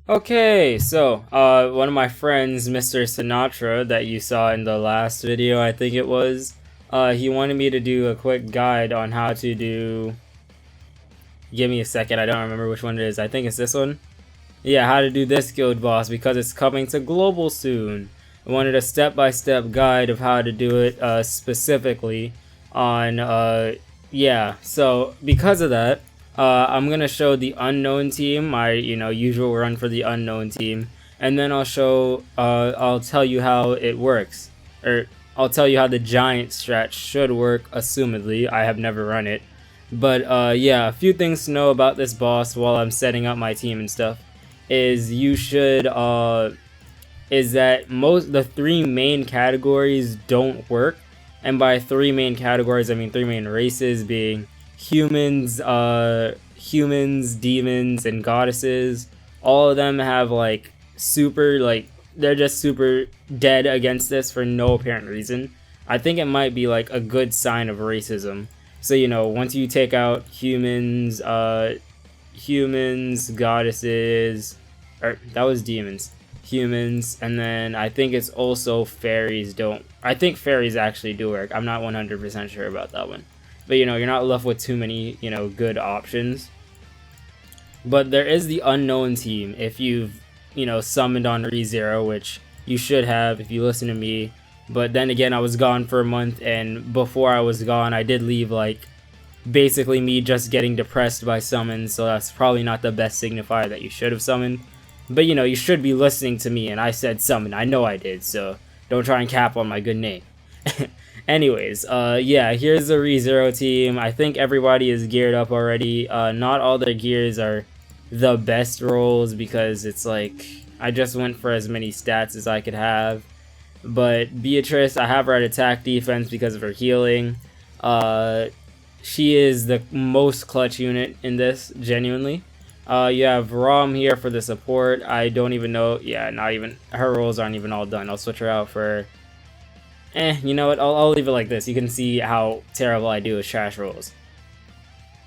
Okay, so one of my friends, Mr. Sinatra, that you saw in the last video, I think it was, he wanted me to do a quick guide on how to do. Give me a second, I don't remember which one it is. I think it's this one. Yeah, how to do this guild boss because it's coming to global soon. I wanted a step-by-step guide of how to do it specifically on yeah. So because of that, I'm gonna show the unknown team, my usual run for the unknown team, and then I'll tell you how it works, or I'll tell you how the giant strat should work. Assumedly, I have never run it, but yeah, a few things to know about this boss while I'm setting up my team and stuff is you should is that the three main categories don't work, and by three main categories I mean three main races, being humans, demons, and goddesses. All of them have like super, like, they're just super dead against this for no apparent reason. I think it might be like a good sign of racism. So once you take out humans, goddesses, or that was demons, humans, and then I think it's also fairies don't. I think fairies actually do work. I'm not 100% sure about that one, but you're not left with too many good options. But there is the unknown team if you've summoned on ReZero, which you should have if you listen to me. But then again, I was gone for a month, and before I was gone, I did leave like basically me just getting depressed by summons, so that's probably not the best signifier that you should have summoned. But you should be listening to me, and I said summon. I know I did, so don't try and cap on my good name. Anyways, yeah, here's the ReZero team. I think everybody is geared up already. Not all their gears are the best rolls because it's like I just went for as many stats as I could have. But Beatrice, I have her at attack defense because of her healing. She is the most clutch unit in this, genuinely. You have Rom here for the support. I don't even know. Yeah, not even. Her rolls aren't even all done. I'll switch her out for. You know what? I'll leave it like this. You can see how terrible I do with trash rolls.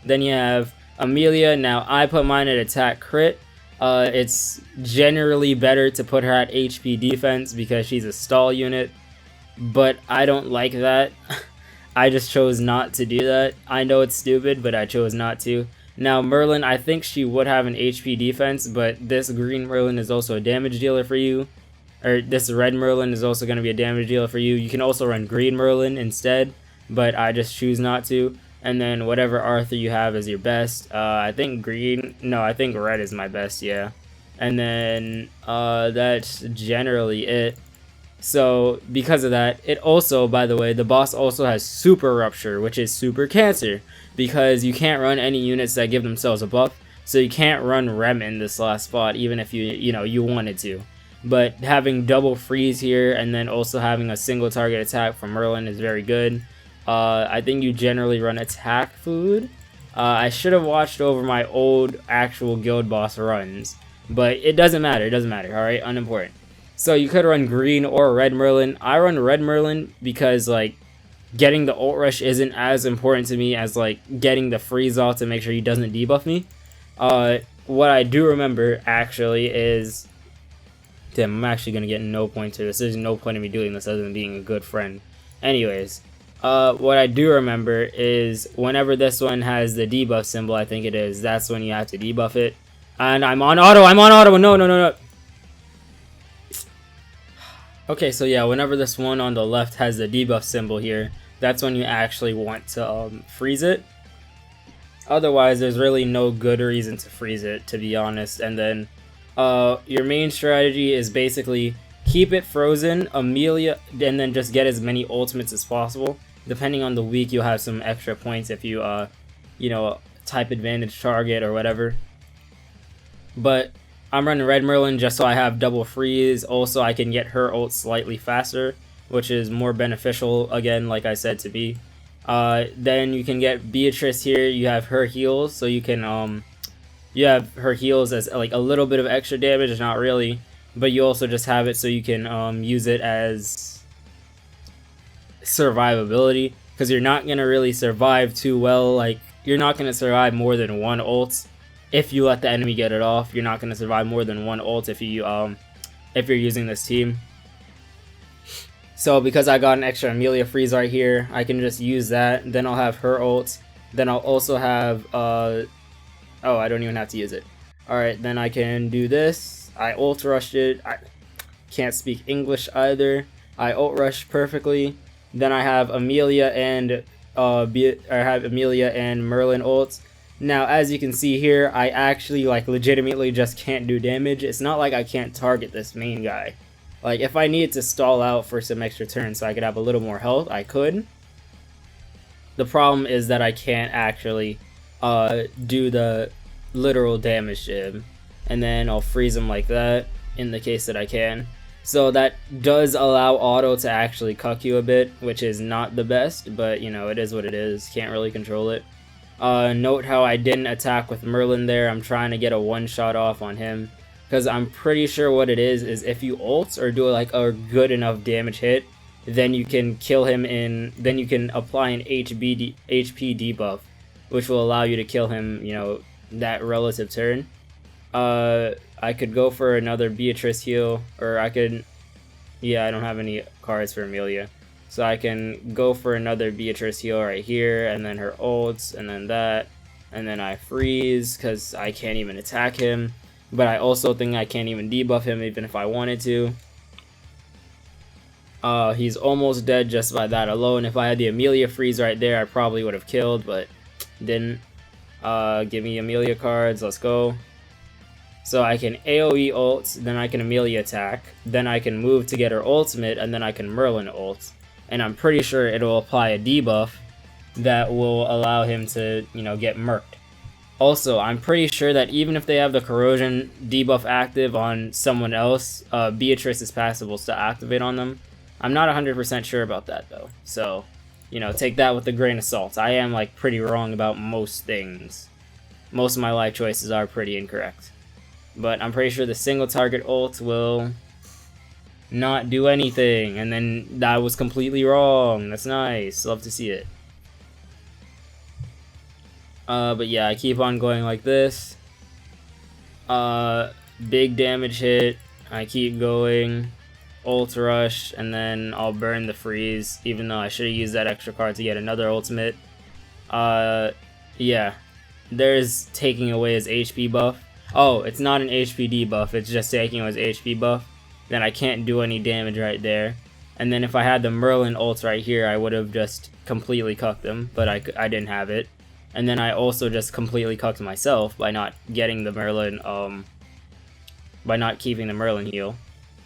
Then you have Amelia. Now, I put mine at attack crit. It's generally better to put her at HP defense because she's a stall unit. But I don't like that. I just chose not to do that. I know it's stupid, but I chose not to. Now, Merlin, I think she would have an HP defense, but this green Merlin is also a damage dealer for you. Or this red Merlin is also going to be a damage dealer for you. You can also run green Merlin instead, but I just choose not to. And then whatever Arthur you have is your best. I think green, no, I think red is my best, yeah. And then that's generally it. So because of that, it also, by the way, the boss also has super rupture, which is super cancer, because you can't run any units that give themselves a buff. So you can't run Rem in this last spot, even if you wanted to. But having double freeze here and then also having a single target attack from Merlin is very good. I think you generally run attack food. I should have watched over my old actual guild boss runs, but it doesn't matter. It doesn't matter. All right, unimportant. So you could run green or red Merlin. I run red Merlin because like getting the ult rush isn't as important to me as like getting the freeze off to make sure he doesn't debuff me. What I do remember actually is, damn, I'm actually gonna get no points here. There's no point in me doing this other than being a good friend. Anyways, what I do remember is whenever this one has the debuff symbol, I think it is, that's when you have to debuff it. And I'm on auto. No. Okay, so yeah, whenever this one on the left has the debuff symbol here, that's when you actually want to freeze it. Otherwise, there's really no good reason to freeze it, to be honest. And then your main strategy is basically keep it frozen, Amelia, and then just get as many ultimates as possible. Depending on the week, you'll have some extra points if you, type advantage target or whatever. But I'm running red Merlin just so I have double freeze. Also, I can get her ult slightly faster, which is more beneficial, again, like I said, to be. Then you can get Beatrice here. You have her heals, so you can, you have her heals as like a little bit of extra damage, not really. But you also just have it so you can use it as survivability, because you're not going to really survive too well. Like, you're not going to survive more than one ult. if you let the enemy get it off, you're not going to survive more than one ult if you're using this team. So because I got an extra Amelia freeze right here, I can just use that. Then I'll have her ult. Then I'll also have oh, I don't even have to use it. Alright, then I can do this. I ult rushed it. I can't speak English either. I ult rushed perfectly. Then I have Amelia and Merlin ults. Now, as you can see here, I actually like legitimately just can't do damage. It's not like I can't target this main guy. Like, if I needed to stall out for some extra turns so I could have a little more health, I could. The problem is that I can't actually do the literal damage to him. And then I'll freeze him like that, in the case that I can. So that does allow auto to actually cuck you a bit, which is not the best, but you know, it is what it is. Can't really control it. Note how I didn't attack with Merlin there. I'm trying to get a one-shot off on him. Because I'm pretty sure what it is if you ult or do like a good enough damage hit, then you can kill him then you can apply an HP debuff, which will allow you to kill him, you know, that relative turn. I could go for another Beatrice heal, or I could, yeah, I don't have any cards for Amelia. So I can go for another Beatrice heal right here, and then her ults, and then that, and then I freeze, because I can't even attack him. But I also think I can't even debuff him even if I wanted to. He's almost dead just by that alone. If I had the Amelia freeze right there, I probably would have killed, but didn't. Give me Amelia cards, let's go. So I can AoE ult, then I can Amelia attack, then I can move to get her ultimate, and then I can Merlin ult. And I'm pretty sure it'll apply a debuff that will allow him to, you know, get murked. Also, I'm pretty sure that even if they have the corrosion debuff active on someone else, Beatrice's passive will still activate on them. I'm not 100% sure about that though, so, you know, take that with a grain of salt. I am like pretty wrong about most things. Most of my life choices are pretty incorrect. But I'm pretty sure the single target ult will not do anything, and then that was completely wrong. That's nice, love to see it. But yeah, I keep on going like this. Big damage hit. I keep going. Ult rush, and then I'll burn the freeze, even though I should have used that extra card to get another ultimate. Yeah. There's taking away his HP buff. Oh, it's not an HP debuff, it's just taking away his HP buff. Then I can't do any damage right there. And then if I had the Merlin ult right here, I would have just completely cucked him, but I didn't have it. And then I also just completely cucked myself by not getting the Merlin, by not keeping the Merlin heal.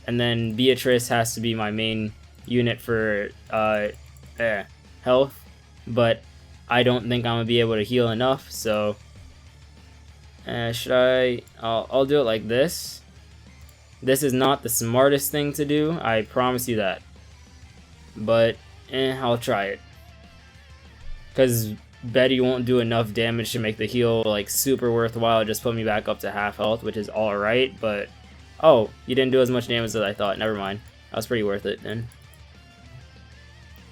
And then Beatrice has to be my main unit for health, but I don't think I'm gonna be able to heal enough, so should I? I'll do it like this. This is not the smartest thing to do, I promise you that, but I'll try it, because Betty won't do enough damage to make the heal like super worthwhile. Just put me back up to half health, which is alright, but oh, you didn't do as much damage as I thought. Never mind. That was pretty worth it then.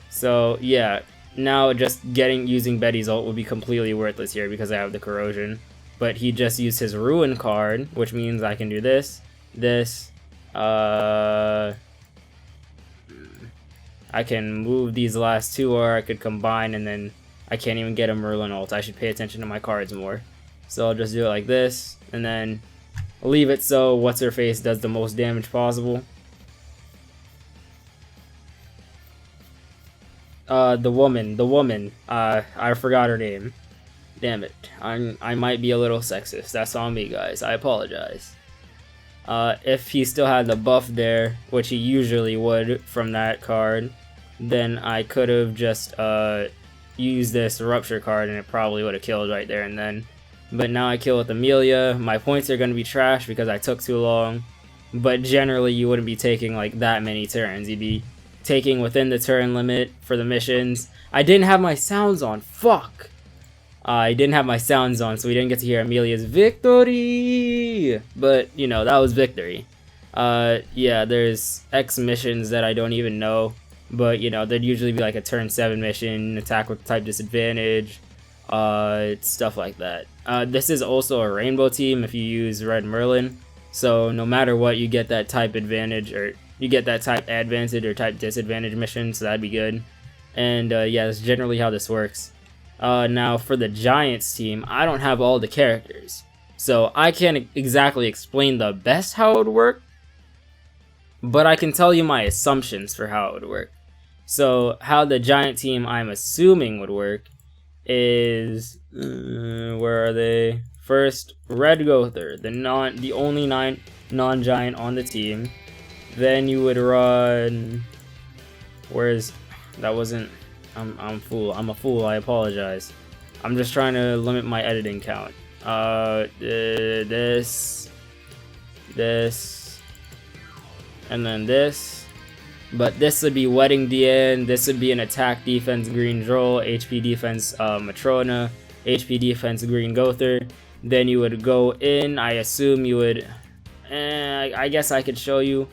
So yeah, now just using Betty's ult would be completely worthless here because I have the corrosion. But he just used his ruin card, which means I can do this, I can move these last two, or I could combine, and then I can't even get a Merlin ult. I should pay attention to my cards more. So I'll just do it like this, and then leave it so what's-her-face does the most damage possible. The woman, I forgot her name. Damn it, I might be a little sexist. That's on me, guys. I apologize. If he still had the buff there, which he usually would from that card, then I could have just used this rupture card and it probably would have killed right there and then. But now I kill with Amelia. My points are going to be trash because I took too long. But generally you wouldn't be taking like that many turns. You'd be taking within the turn limit for the missions. I didn't have my sounds on. Fuck! I didn't have my sounds on, so we didn't get to hear Amelia's victory! But, you know, that was victory. Yeah, there's X missions that I don't even know. But, you know, there'd usually be like a turn 7 mission, attack with type disadvantage. stuff like that. This is also a rainbow team if you use Red Merlin, so no matter what, you get that type advantage, or you get that type advantage or type disadvantage mission, so that'd be good. And yeah, that's generally how this works. Now for the Giants team, I don't have all the characters, so I can't exactly explain the best how it would work, but I can tell you my assumptions for how it would work. So how the Giant team I'm assuming would work is, where are they? First, Red Gother, the only non-giant on the team. Then you would run, where's, that wasn't, I'm a fool, I apologize. I'm just trying to limit my editing count. This, and then this. But this would be Wedding DN, this would be an attack defense green Droll, HP defense Matrona, HP defense green Gother. Then you would go in, I assume you would, I guess I could show you.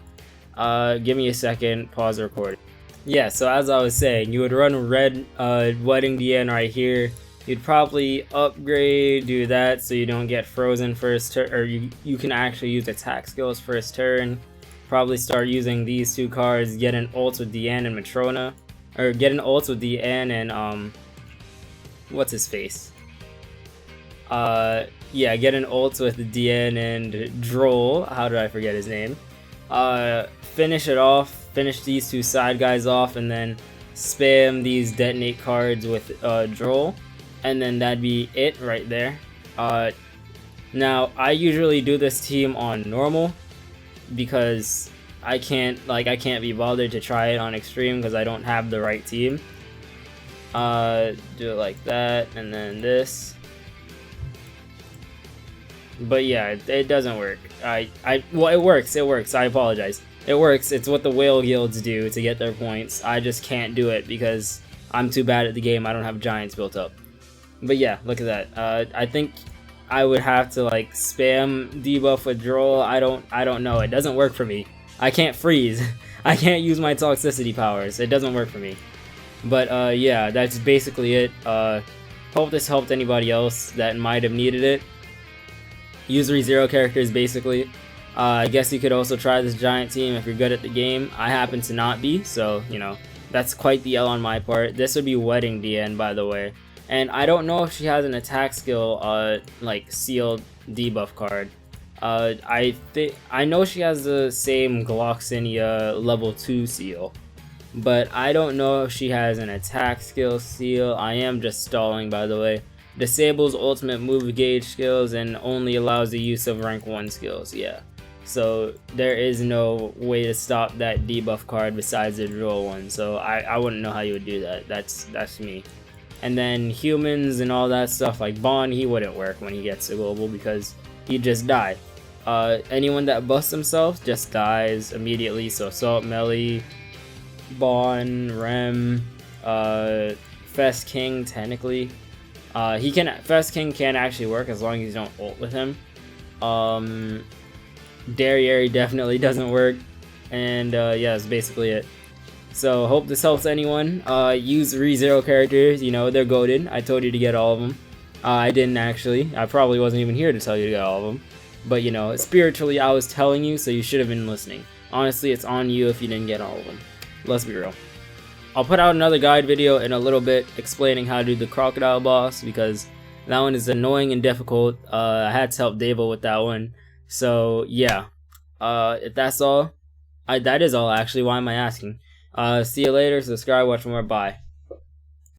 Give me a second, pause the recording. Yeah, so as I was saying, you would run red Wedding DN right here. You'd probably upgrade, do that so you don't get frozen first turn, or you can actually use attack skills first turn. Probably start using these two cards, get an ult with Deanne and Matrona, or get an ult with Deanne and what's his face? Yeah, get an ult with Deanne and Droll. How did I forget his name? Finish it off, finish these two side guys off, and then spam these detonate cards with Droll, and then that'd be it right there. Now I usually do this team on normal, because I can't be bothered to try it on extreme because I don't have the right team. Do it like that, and then this. But yeah, it doesn't work. Well, it works. I apologize. It works. It's what the whale guilds do to get their points. I just can't do it because I'm too bad at the game. I don't have giants built up. But yeah, look at that. I think I would have to like spam debuff with Droll. I don't know. It doesn't work for me. I can't freeze. I can't use my toxicity powers. It doesn't work for me. But yeah, that's basically it. Hope this helped anybody else that might have needed it. Use ReZero characters basically. I guess you could also try this giant team if you're good at the game. I happen to not be, so you know, that's quite the L on my part. This would be Wedding DN, by the way. And I don't know if she has an attack skill, like sealed debuff card. I know she has the same Gloxinia level 2 seal, but I don't know if she has an attack skill seal. I am just stalling, by the way. Disables ultimate move gauge skills and only allows the use of rank 1 skills. Yeah, so there is no way to stop that debuff card besides the Droll one. So I wouldn't know how you would do that. That's me. And then humans and all that stuff, like Bond, he wouldn't work when he gets to global because he'd just die. Anyone that busts himself just dies immediately. So Salt, Melee, Bond, Rem, Fest King, technically. Fest King can actually work as long as you don't ult with him. Derriere definitely doesn't work. And yeah, that's basically it. So hope this helps anyone. Use ReZero characters, you know, they're goated. I told you to get all of them. I didn't actually. I probably wasn't even here to tell you to get all of them. But you know, spiritually I was telling you, so you should have been listening. Honestly, it's on you if you didn't get all of them. Let's be real. I'll put out another guide video in a little bit explaining how to do the crocodile boss, because that one is annoying and difficult. I had to help Davo with that one. So yeah, if that's all, that is all actually. Why am I asking? See you later, subscribe, watch more, bye.